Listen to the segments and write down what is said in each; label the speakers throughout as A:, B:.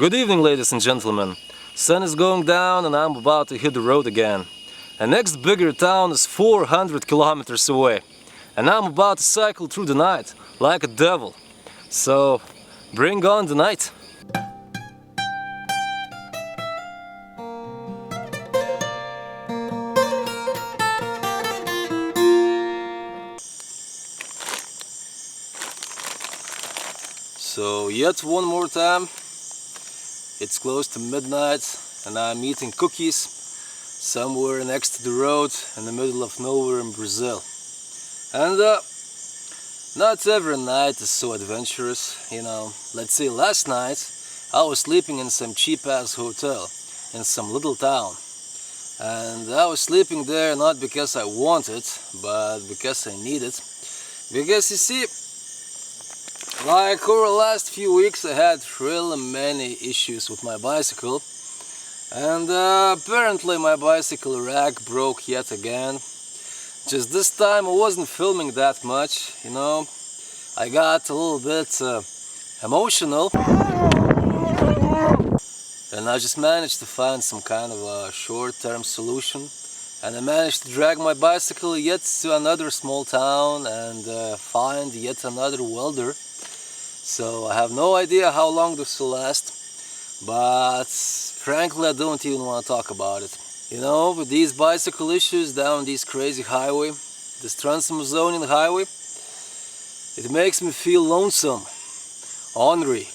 A: Good evening, ladies and gentlemen. Sun is going down and I'm about to hit the road again. The next bigger town is 400 kilometers away. And I'm about to cycle through the night like a devil. So, bring on the night. So, yet one more time. It's close to midnight and I'm eating cookies somewhere next to the road in the middle of nowhere in Brazil. And not every night is so adventurous, you know. Let's say last night I was sleeping in some cheap-ass hotel in some little town. And I was sleeping there not because I wanted, but because I needed. Because you see, like over the last few weeks I had really many issues with my bicycle. And apparently my bicycle rack broke yet again. Just this time I wasn't filming that much, you know. I got a little bit emotional. And I just managed to find some kind of a short-term solution. And I managed to drag my bicycle yet to another small town and find yet another welder. So I have no idea how long this will last, but frankly I don't even want to talk about it. You know, with these bicycle issues down this crazy highway, this Trans-Amazonian highway, it makes me feel lonesome, ornery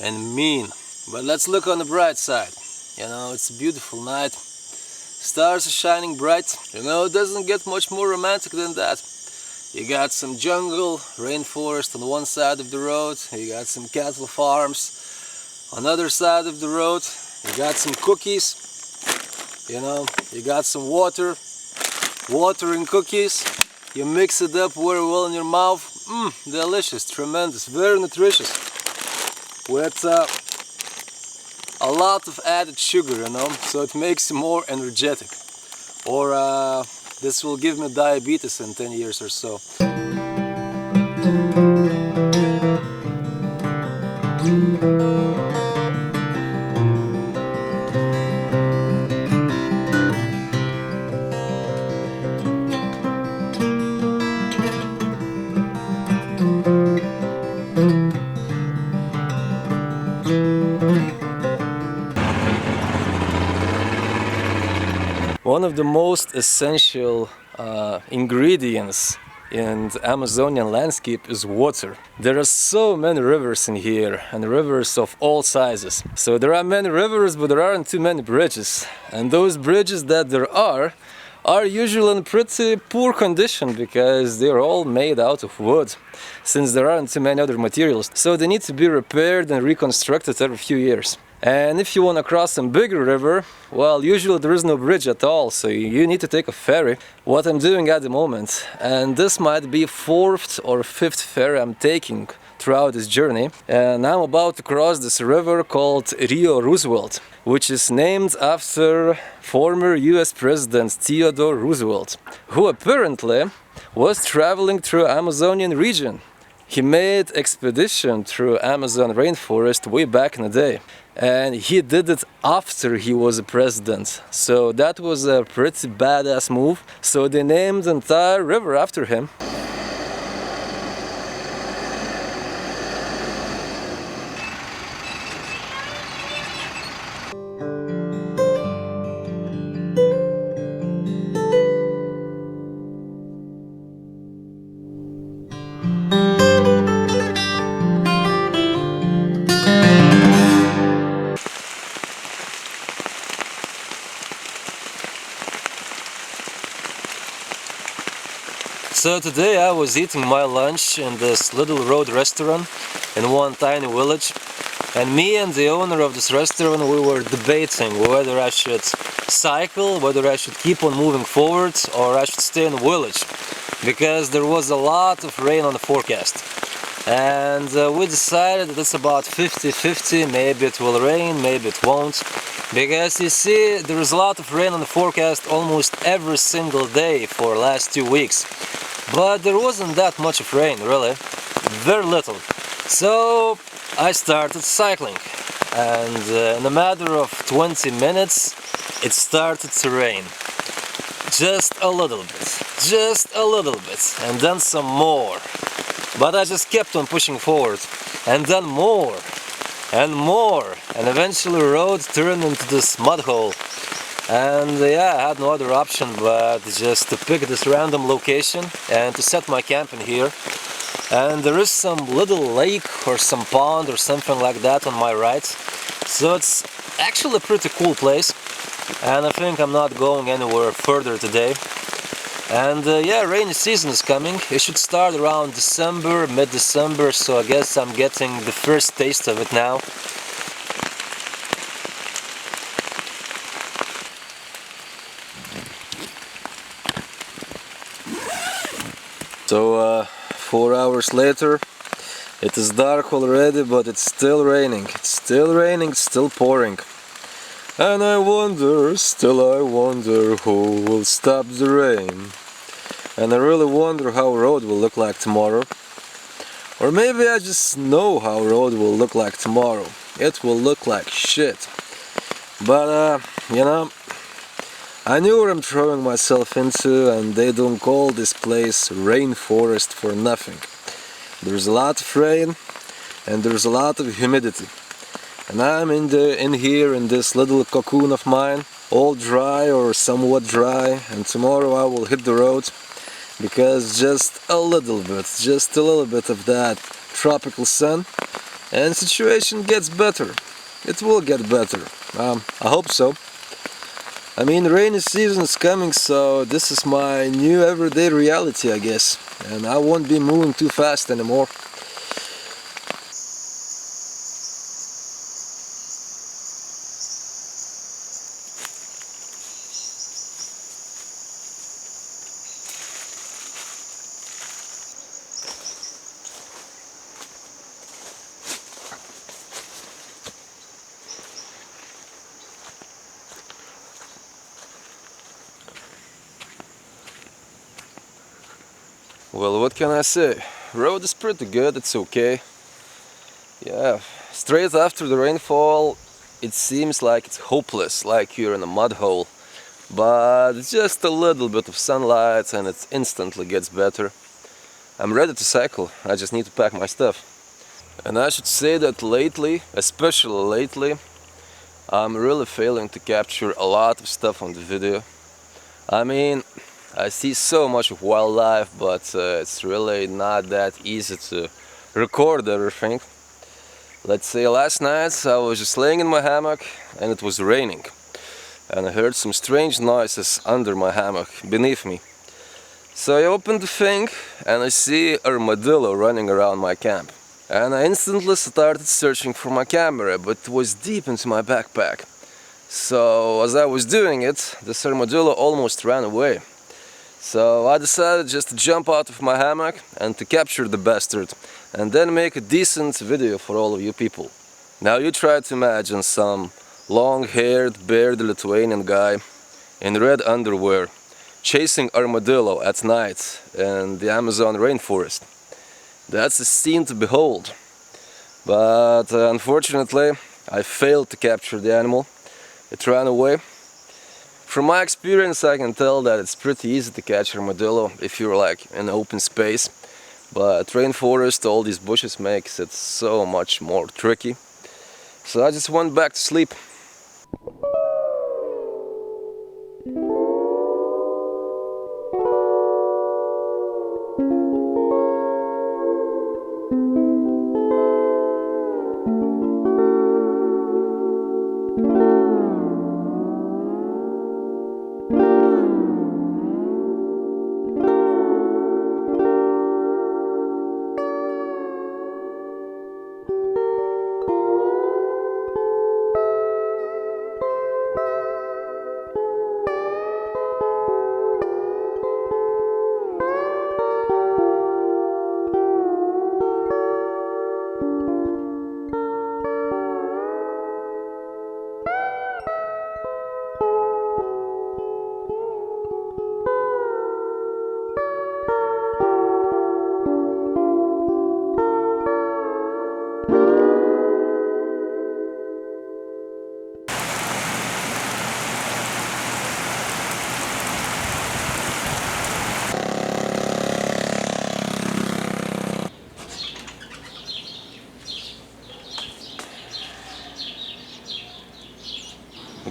A: and mean. But let's look on the bright side. You know, it's a beautiful night, stars are shining bright. You know, it doesn't get much more romantic than that. You got some jungle, rainforest on one side of the road, you got some cattle farms on the other side of the road, you got some cookies, you know, you got some water and cookies, you mix it up very well in your mouth, delicious, tremendous, very nutritious, with a lot of added sugar, you know, so it makes you more energetic. Or this will give me diabetes in 10 years or so. One of the most essential ingredients in the Amazonian landscape is water. There are so many rivers in here, and rivers of all sizes. So there are many rivers, but there aren't too many bridges. And those bridges that there are usually in pretty poor condition because they're all made out of wood, since there aren't too many other materials. So they need to be repaired and reconstructed every few years. And if you want to cross a bigger river, well, usually there is no bridge at all, so you need to take a ferry. What I'm doing at the moment, and this might be 4th or 5th ferry I'm taking throughout this journey, and I'm about to cross this river called Rio Roosevelt, which is named after former US President Theodore Roosevelt, who apparently was traveling through Amazonian region. He made expedition through Amazon rainforest way back in the day, and he did it after he was a president. So that was a pretty badass move. So they named the entire river after him. So today I was eating my lunch in this little road restaurant in one tiny village, and me and the owner of this restaurant, we were debating whether I should cycle, whether I should keep on moving forward or I should stay in the village, because there was a lot of rain on the forecast. And we decided that it's about 50-50, maybe it will rain, maybe it won't. Because you see, there is a lot of rain on the forecast almost every single day for the last 2 weeks. But there wasn't that much of rain, really. Very little. So I started cycling. and in a matter of 20 minutes it started to rain. Just a little bit, and then some more. But I just kept on pushing forward, and then more, and eventually the road turned into this mud hole. And yeah, I had no other option but just to pick this random location and to set my camp in here. And there is some little lake or some pond or something like that on my right. So it's actually a pretty cool place. And I think I'm not going anywhere further today. And yeah, rainy season is coming. It should start around December, mid-December, so I guess I'm getting the first taste of it now. So 4 hours later, it is dark already, but it's still raining. It's still pouring. And I wonder, still I wonder, who will stop the rain? And I really wonder how road will look like tomorrow. Or maybe I just know how road will look like tomorrow. It will look like shit. But you know, I knew what I'm throwing myself into, and they don't call this place rainforest for nothing. There's a lot of rain, and there's a lot of humidity. And I'm in here in this little cocoon of mine, all dry or somewhat dry, and tomorrow I will hit the road, because just a little bit of that tropical sun, and situation gets better. It will get better. I hope so. I mean, rainy season is coming, so this is my new everyday reality, I guess. And I won't be moving too fast anymore. Well, what can I say? Road is pretty good, it's okay. Yeah, straight after the rainfall, it seems like it's hopeless, like you're in a mud hole. But just a little bit of sunlight and it instantly gets better. I'm ready to cycle, I just need to pack my stuff. And I should say that lately, especially lately, I'm really failing to capture a lot of stuff on the video. I mean, I see so much of wildlife, but it's really not that easy to record everything. Let's say last night I was just laying in my hammock and it was raining. And I heard some strange noises under my hammock, beneath me. So I opened the thing and I see armadillo running around my camp. And I instantly started searching for my camera, but it was deep into my backpack. So as I was doing it, this armadillo almost ran away. So I decided just to jump out of my hammock and to capture the bastard, and then make a decent video for all of you people. Now you try to imagine some long-haired, bearded Lithuanian guy in red underwear chasing armadillo at night in the Amazon rainforest. That's a scene to behold. But unfortunately, I failed to capture the animal. It ran away. From my experience, I can tell that it's pretty easy to catch armadillo if you're like in open space. But rainforest, all these bushes makes it so much more tricky. So I just went back to sleep.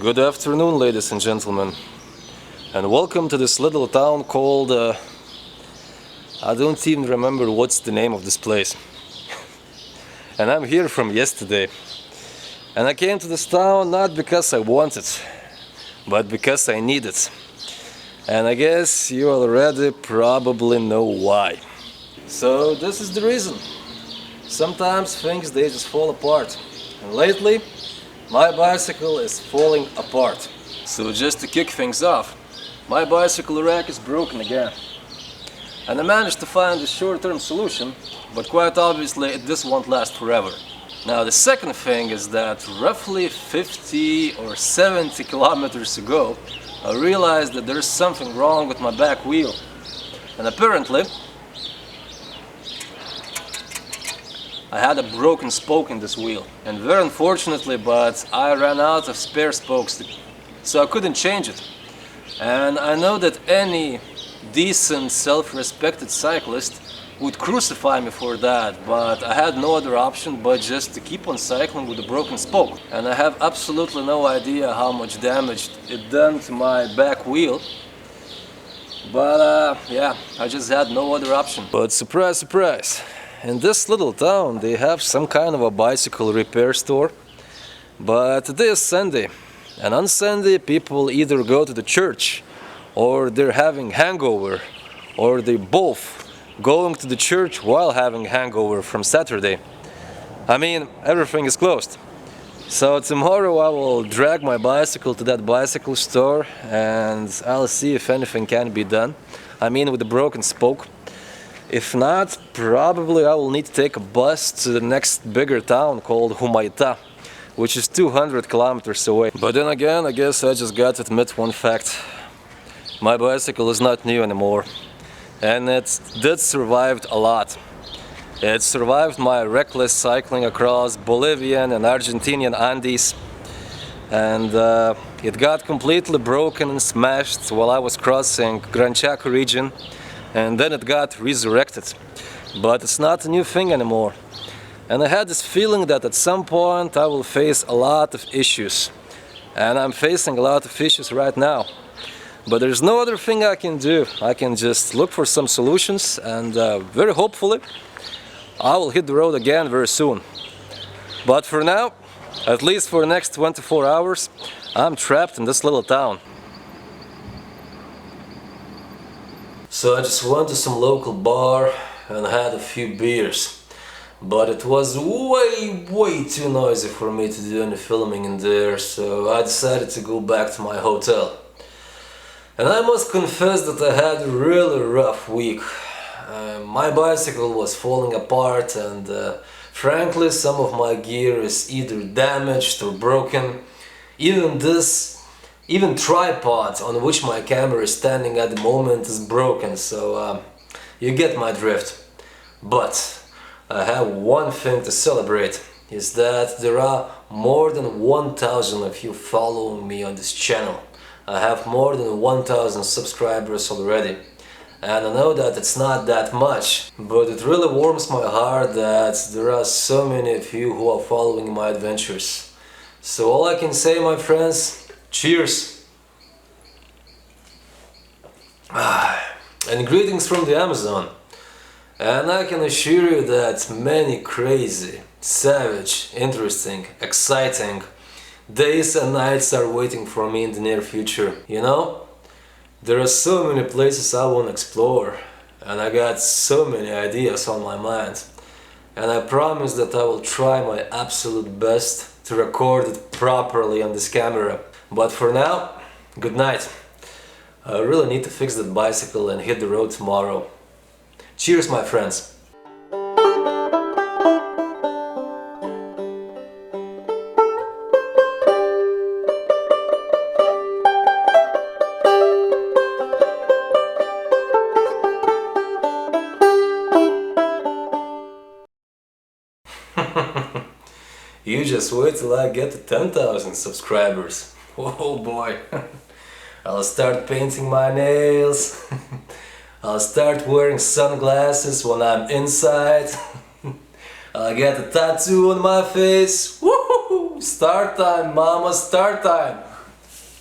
A: Good afternoon, ladies and gentlemen, and welcome to this little town called, I don't even remember what's the name of this place. And I'm here from yesterday. And I came to this town not because I wanted, but because I need it. And I guess you already probably know why. So this is the reason. Sometimes things, they just fall apart. And lately, my bicycle is falling apart. So just to kick things off, my bicycle rack is broken again. And I managed to find a short-term solution, but quite obviously this won't last forever. Now the second thing is that roughly 50 or 70 kilometers ago, I realized that there's something wrong with my back wheel. And apparently, I had a broken spoke in this wheel. And very unfortunately, but I ran out of spare spokes, so I couldn't change it. And I know that any decent, self-respected cyclist would crucify me for that, but I had no other option but just to keep on cycling with a broken spoke. And I have absolutely no idea how much damage it done to my back wheel. But yeah, I just had no other option. But surprise, surprise, in this little town they have some kind of a bicycle repair store. But today is Sunday, and on Sunday people either go to the church, or they're having hangover, or they both going to the church while having hangover from Saturday. I mean, everything is closed. So tomorrow I will drag my bicycle to that bicycle store and I'll see if anything can be done. I mean, with the broken spoke. If not, probably I will need to take a bus to the next bigger town called Humaita, which is 200 kilometers away. But then again, I guess I just got to admit one fact. My bicycle is not new anymore. And it did survive a lot. It survived my reckless cycling across Bolivian and Argentinian Andes. And it got completely broken and smashed while I was crossing Gran Chaco region. And then it got resurrected. But it's not a new thing anymore. And I had this feeling that at some point I will face a lot of issues. And I'm facing a lot of issues right now. But there's no other thing I can do. I can just look for some solutions and very hopefully I will hit the road again very soon. But for now, at least for the next 24 hours, I'm trapped in this little town. So I just went to some local bar and had a few beers. But it was way too noisy for me to do any filming in there, so I decided to go back to my hotel. And I must confess that I had a really rough week. My bicycle was falling apart and frankly some of my gear is either damaged or broken. Even tripod on which my camera is standing at the moment is broken, so you get my drift. But I have one thing to celebrate, is that there are more than 1,000 of you following me on this channel. I have more than 1,000 subscribers already. And I know that it's not that much, but it really warms my heart that there are so many of you who are following my adventures. So all I can say, my friends, cheers! And greetings from the Amazon. And I can assure you that many crazy, savage, interesting, exciting days and nights are waiting for me in the near future. You know, there are so many places I want to explore, and I got so many ideas on my mind. And I promise that I will try my absolute best to record it properly on this camera. But for now, good night. I really need to fix that bicycle and hit the road tomorrow. Cheers, my friends! You just wait till I get to 10,000 subscribers. Oh boy. I'll start painting my nails. I'll start wearing sunglasses when I'm inside. I'll get a tattoo on my face. Woohoo! Start time, mama, start time!